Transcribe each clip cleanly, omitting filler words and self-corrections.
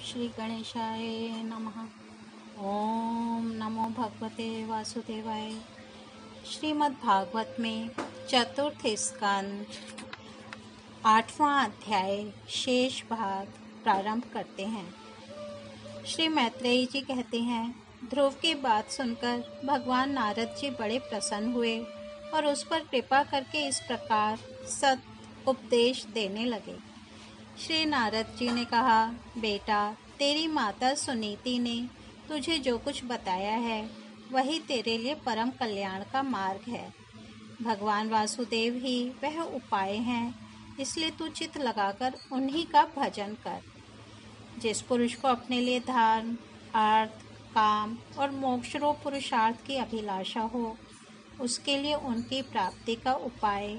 श्री गणेशाय नमः। ओम नमो भगवते वासुदेवाय। श्रीमद् भागवत में चतुर्थ स्कंद 8वां अध्याय शेष भाग प्रारंभ करते हैं। श्री मैत्रेयी जी कहते हैं, ध्रुव की बात सुनकर भगवान नारद जी बड़े प्रसन्न हुए और उस पर कृपा करके इस प्रकार सत उपदेश देने लगे। श्री नारद जी ने कहा, बेटा, तेरी माता सुनीति ने तुझे जो कुछ बताया है वही तेरे लिए परम कल्याण का मार्ग है। भगवान वासुदेव ही वह उपाय हैं, इसलिए तू चित्त लगाकर उन्हीं का भजन कर। जिस पुरुष को अपने लिए धर्म, अर्थ, काम और मोक्षरूप पुरुषार्थ की अभिलाषा हो, उसके लिए उनकी प्राप्ति का उपाय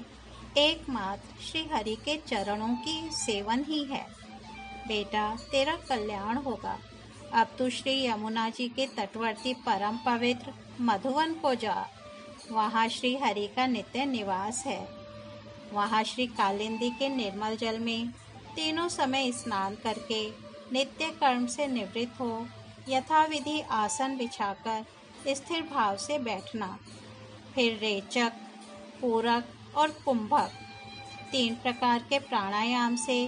एकमात्र श्री हरि के चरणों की सेवन ही है। बेटा, तेरा कल्याण होगा। अब तू श्री यमुना जी के तटवर्ती परम पवित्र मधुवन को जा। वहाँ श्री हरि का नित्य निवास है। वहाँ श्री कालिंदी के निर्मल जल में तीनों समय स्नान करके नित्य कर्म से निवृत्त हो यथाविधि आसन बिछाकर स्थिर भाव से बैठना। फिर रेचक, पूरक और कुंभक 3 प्रकार के प्राणायाम से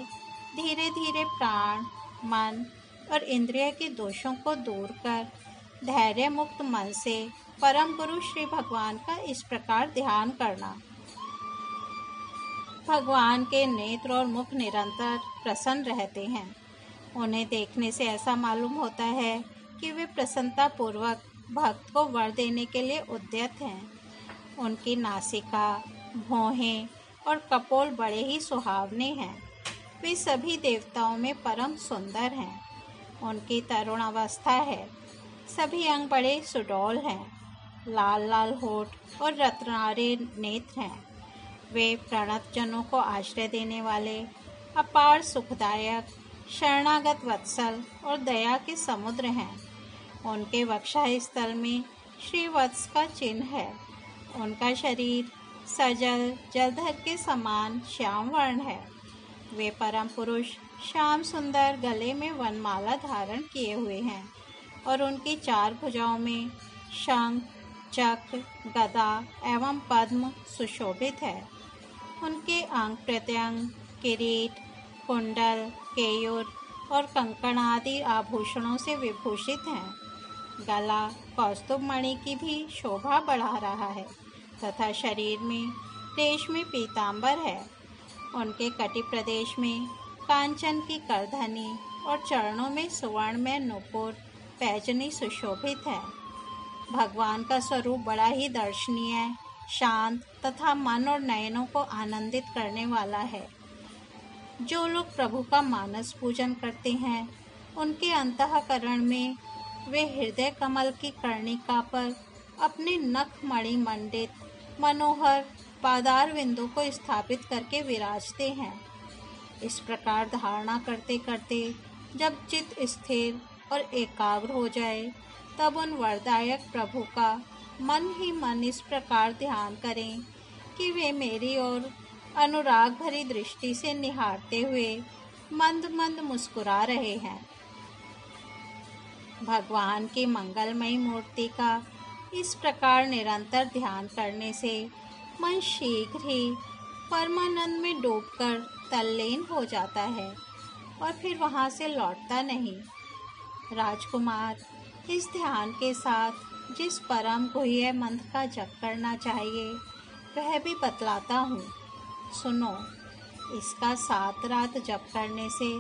धीरे धीरे प्राण, मन और इंद्रिय के दोषों को दूर कर धैर्य मुक्त मन से परम गुरु श्री भगवान का इस प्रकार ध्यान करना। भगवान के नेत्र और मुख निरंतर प्रसन्न रहते हैं। उन्हें देखने से ऐसा मालूम होता है कि वे प्रसन्नता पूर्वक भक्त को वर देने के लिए उद्यत हैं। उनकी नासिका, भौहें और कपोल बड़े ही सुहावने हैं। वे सभी देवताओं में परम सुंदर हैं। उनकी तरुण अवस्था है। सभी अंग बड़े सुडौल हैं। लाल लाल होठ और रत्नारे नेत्र हैं। वे प्रणत जनों को आश्रय देने वाले अपार सुखदायक, शरणागत वत्सल और दया के समुद्र हैं। उनके वक्षस्थल में श्रीवत्स का चिन्ह है। उनका शरीर सजल जलधर के समान श्याम वर्ण है। वे परम पुरुष श्याम सुंदर गले में वनमाला धारण किए हुए हैं और उनकी 4 भुजाओं में शंख, चक्र, गदा एवं पद्म सुशोभित है। उनके अंग प्रत्यंग किरीट, कुंडल, केयूर और कंकण आदि आभूषणों से विभूषित हैं। गला कौस्तुभ मणि की भी शोभा बढ़ा रहा है तथा शरीर में रेशमी पीतांबर है। उनके कटि प्रदेश में कांचन की करधनी और चरणों में सुवर्ण में नुपुर पैजनी सुशोभित है। भगवान का स्वरूप बड़ा ही दर्शनीय, शांत तथा मन और नयनों को आनंदित करने वाला है। जो लोग प्रभु का मानस पूजन करते हैं, उनके अंतःकरण में वे हृदय कमल की कर्णिका पर अपने नख मणि मंडित मनोहर पादार बिंदु को स्थापित करके विराजते हैं। इस प्रकार धारणा करते करते जब चित्त स्थिर और एकाग्र हो जाए, तब उन वरदायक प्रभु का मन ही मन इस प्रकार ध्यान करें कि वे मेरी ओर अनुराग भरी दृष्टि से निहारते हुए मंद मंद मुस्कुरा रहे हैं। भगवान की मंगलमयी मूर्ति का इस प्रकार निरंतर ध्यान करने से मन शीघ्र ही परमानंद में डूबकर तल्लीन हो जाता है और फिर वहां से लौटता नहीं। राजकुमार, इस ध्यान के साथ जिस परम गुह्य मंत्र का जप करना चाहिए वह भी बतलाता हूँ। सुनो, इसका 7 रात जप करने से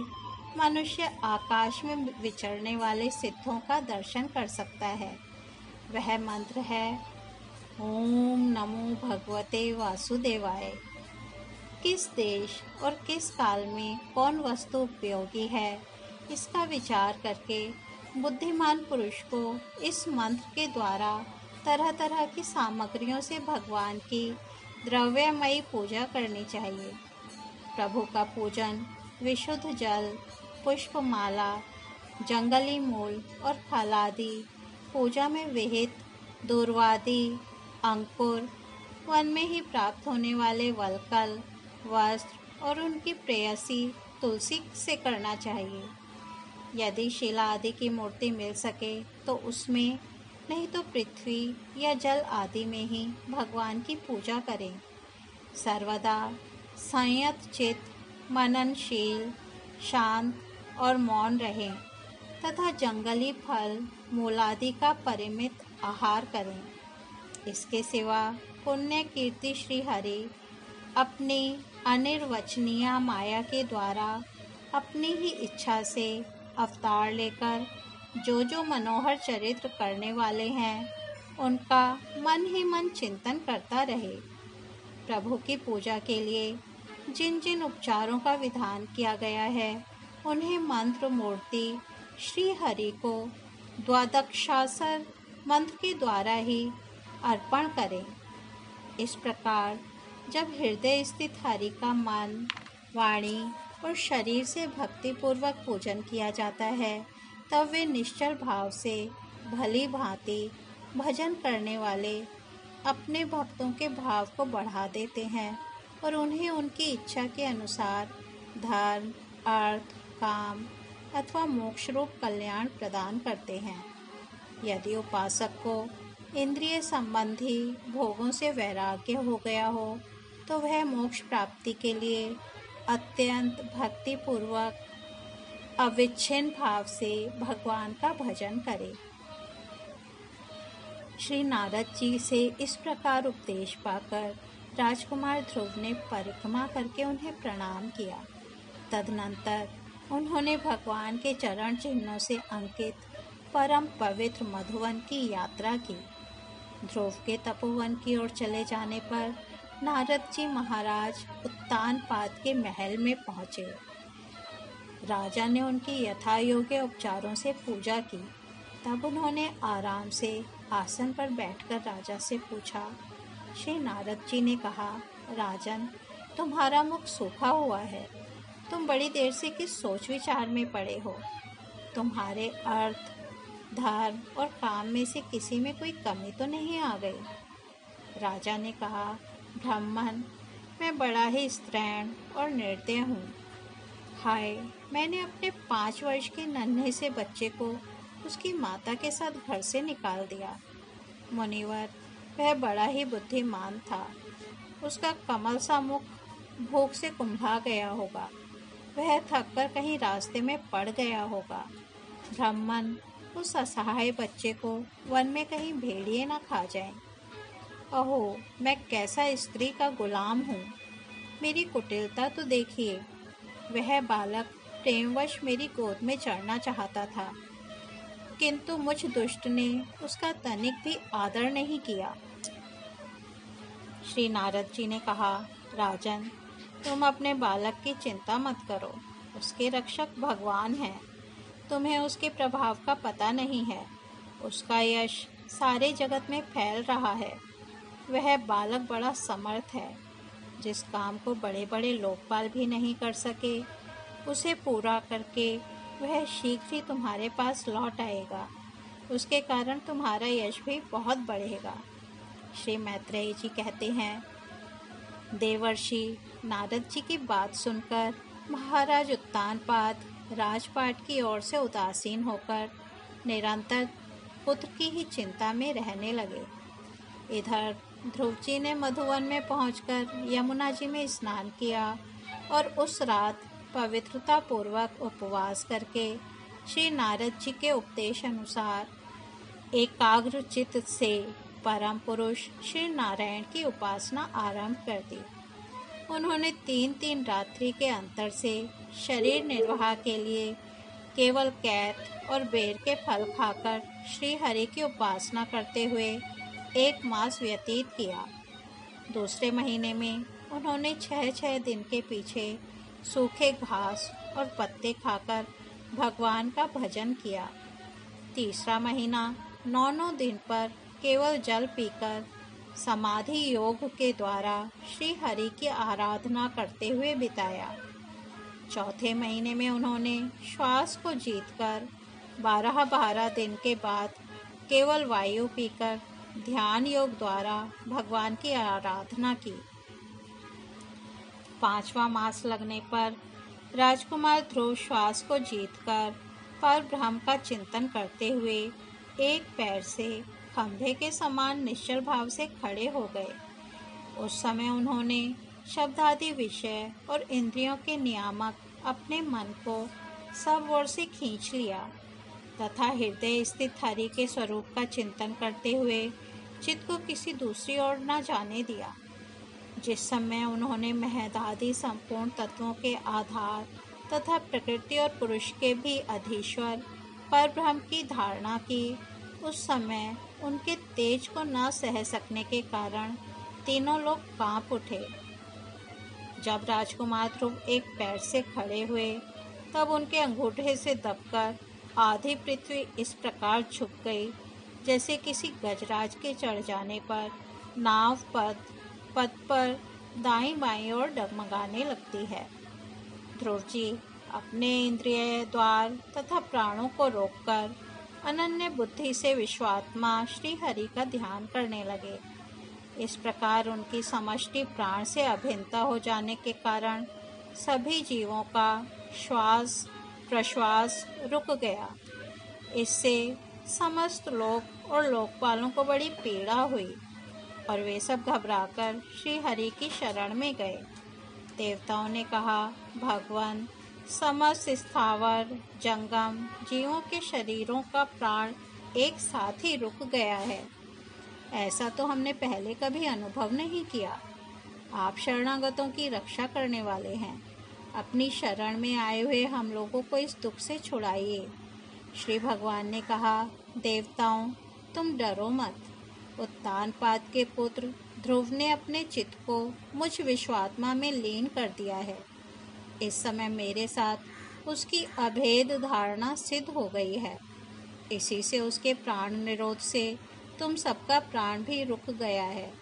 मनुष्य आकाश में विचरने वाले सिद्धों का दर्शन कर सकता है। वह मंत्र है ओम नमो भगवते वासुदेवाय। किस देश और किस काल में कौन वस्तु उपयोगी है, इसका विचार करके बुद्धिमान पुरुष को इस मंत्र के द्वारा तरह तरह की सामग्रियों से भगवान की द्रव्यमयी पूजा करनी चाहिए। प्रभु का पूजन विशुद्ध जल, पुष्पमाला, जंगली मूल और फल आदि, पूजा में विहित दूर्वादि, अंकुर, वन में ही प्राप्त होने वाले वलकल, वस्त्र और उनकी प्रेयसी तुलसी से करना चाहिए। यदि शिला आदि की मूर्ति मिल सके तो उसमें, नहीं तो पृथ्वी या जल आदि में ही भगवान की पूजा करें। सर्वदा संयत चित्त, मननशील, शांत और मौन रहें तथा जंगली फल मूलादि का परिमित आहार करें। इसके सिवा पुण्य कीर्ति श्री हरि अपनी अनिर्वचनीय माया के द्वारा अपनी ही इच्छा से अवतार लेकर जो जो मनोहर चरित्र करने वाले हैं उनका मन ही मन चिंतन करता रहे। प्रभु की पूजा के लिए जिन जिन उपचारों का विधान किया गया है उन्हें मंत्र मूर्ति श्री हरि को द्वादशाक्षर मंत्र के द्वारा ही अर्पण करें। इस प्रकार जब हृदय स्थित हरि का मन, वाणी और शरीर से भक्तिपूर्वक पूजन किया जाता है तब वे निश्चल भाव से भली भांति भजन करने वाले अपने भक्तों के भाव को बढ़ा देते हैं और उन्हें उनकी इच्छा के अनुसार धर्म, अर्थ, काम अथवा मोक्ष रूप कल्याण प्रदान करते हैं। यदि उपासक को इंद्रिय संबंधी भोगों से वैराग्य हो गया हो तो वह मोक्ष प्राप्ति के लिए अत्यंत भक्तिपूर्वक अविच्छिन्न भाव से भगवान का भजन करे। श्री नारद जी से इस प्रकार उपदेश पाकर राजकुमार ध्रुव ने परिक्रमा करके उन्हें प्रणाम किया। तदनंतर उन्होंने भगवान के चरण चिन्हों से अंकित परम पवित्र मधुवन की यात्रा की। ध्रुव के तपोवन की ओर चले जाने पर नारद जी महाराज उत्तानपाद के महल में पहुँचे। राजा ने उनकी यथायोग्य उपचारों से पूजा की। तब उन्होंने आराम से आसन पर बैठकर राजा से पूछा। श्री नारद जी ने कहा, राजन, तुम्हारा मुख सूखा हुआ है। तुम बड़ी देर से किस सोच विचार में पड़े हो। तुम्हारे अर्थ, धर्म और काम में से किसी में कोई कमी तो नहीं आ गई। राजा ने कहा, ब्राह्मण, मैं बड़ा ही स्त्रैण और निर्दय हूँ। हाय, मैंने अपने 5 वर्ष के नन्हे से बच्चे को उसकी माता के साथ घर से निकाल दिया। मुनिवर, वह बड़ा ही बुद्धिमान था। उसका कमल सा मुख भूख से कुंभा गया होगा। वह थककर कहीं रास्ते में पड़ गया होगा। ब्राह्मण, उस असहाय बच्चे को वन में कहीं भेड़िए न खा जाएं। अहो, मैं कैसा स्त्री का गुलाम हूँ। मेरी कुटिलता तो देखिए। वह बालक प्रेमवश मेरी गोद में चढ़ना चाहता था, किंतु मुझ दुष्ट ने उसका तनिक भी आदर नहीं किया। श्री नारद जी ने कहा, राजन, तुम अपने बालक की चिंता मत करो। उसके रक्षक भगवान हैं। तुम्हें उसके प्रभाव का पता नहीं है। उसका यश सारे जगत में फैल रहा है। वह बालक बड़ा समर्थ है। जिस काम को बड़े बड़े लोकपाल भी नहीं कर सके, उसे पूरा करके वह शीघ्र ही तुम्हारे पास लौट आएगा। उसके कारण तुम्हारा यश भी बहुत बढ़ेगा। श्री मैत्रेय जी कहते हैं, देवर्षि नारद जी की बात सुनकर महाराज उत्तानपाद राजपाट की ओर से उदासीन होकर निरंतर पुत्र की ही चिंता में रहने लगे। इधर ध्रुव जी ने मधुवन में पहुंचकर यमुना जी में स्नान किया और उस रात पवित्रता पूर्वक उपवास करके श्री नारद जी के उपदेश अनुसार एकाग्र चित्त से परम पुरुष श्री नारायण की उपासना आरंभ कर दी। उन्होंने 3-3 रात्रि के अंतर से शरीर निर्वाह के लिए केवल कैत और बेर के फल खाकर श्री हरि की उपासना करते हुए 1 मास व्यतीत किया। दूसरे महीने में उन्होंने 6-6 दिन के पीछे सूखे घास और पत्ते खाकर भगवान का भजन किया। तीसरा महीना 9-9 दिन पर केवल जल पीकर समाधि योग के द्वारा श्री हरि की आराधना करते हुए बिताया। चौथे महीने में उन्होंने श्वास को जीतकर 12-12 दिन के बाद केवल वायु पीकर ध्यान योग द्वारा भगवान की आराधना की। 5वां मास लगने पर राजकुमार ध्रुव श्वास को जीतकर पर ब्रह्म का चिंतन करते हुए एक पैर से खंभे के समान निश्चल भाव से खड़े हो गए। उस समय उन्होंने शब्दादि विषय और इंद्रियों के नियामक अपने मन को सब ओर से खींच लिया तथा हृदय स्थित हरि के स्वरूप का चिंतन करते हुए चित्त को किसी दूसरी ओर न जाने दिया। जिस समय उन्होंने महदादि संपूर्ण तत्वों के आधार तथा प्रकृति और पुरुष के भी अधीश्वर पर ब्रह्म की धारणा की, उस समय उनके तेज को न सह सकने के कारण तीनों लोग कांप उठे। जब राजकुमार ध्रुव एक पैर से खड़े हुए तब उनके अंगूठे से दबकर आधी पृथ्वी इस प्रकार झुक गई जैसे किसी गजराज के चढ़ जाने पर नाव पद पर दाईं बाईं ओर डगमगाने लगती है। ध्रुव जी अपने इंद्रिय द्वार तथा प्राणों को रोककर अनन्य बुद्धि से विश्वात्मा श्री हरि का ध्यान करने लगे। इस प्रकार उनकी समष्टि प्राण से अभिन्नता हो जाने के कारण सभी जीवों का श्वास प्रश्वास रुक गया। इससे समस्त लोक और लोकपालों को बड़ी पीड़ा हुई और वे सब घबराकर श्री हरि की शरण में गए। देवताओं ने कहा, भगवान, समस्त स्थावर जंगम जीवों के शरीरों का प्राण एक साथ ही रुक गया है। ऐसा तो हमने पहले कभी अनुभव नहीं किया। आप शरणागतों की रक्षा करने वाले हैं। अपनी शरण में आए हुए हम लोगों को इस दुख से छुड़ाइए। श्री भगवान ने कहा, देवताओं, तुम डरो मत। उत्तानपाद के पुत्र ध्रुव ने अपने चित्त को मुझ विश्वात्मा में लीन कर दिया है। इस समय मेरे साथ उसकी अभेद धारणा सिद्ध हो गई है। इसी से उसके प्राण निरोध से तुम सबका प्राण भी रुक गया है।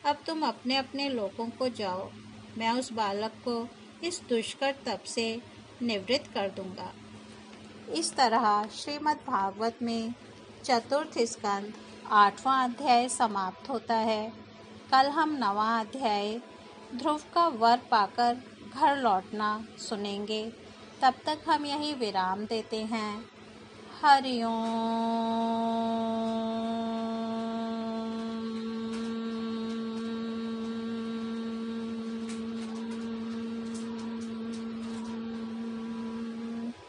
अब तुम अपने अपने लोकों को जाओ। मैं उस बालक को इस दुष्कर तप से निवृत्त कर दूंगा। इस तरह श्रीमद् भागवत में चतुर्थ स्कंद 8वां अध्याय समाप्त होता है। कल हम 9वां अध्याय ध्रुव का वर पाकर घर लौटना सुनेंगे। तब तक हम यहीं विराम देते हैं। हरि ओम।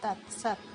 तत्सत।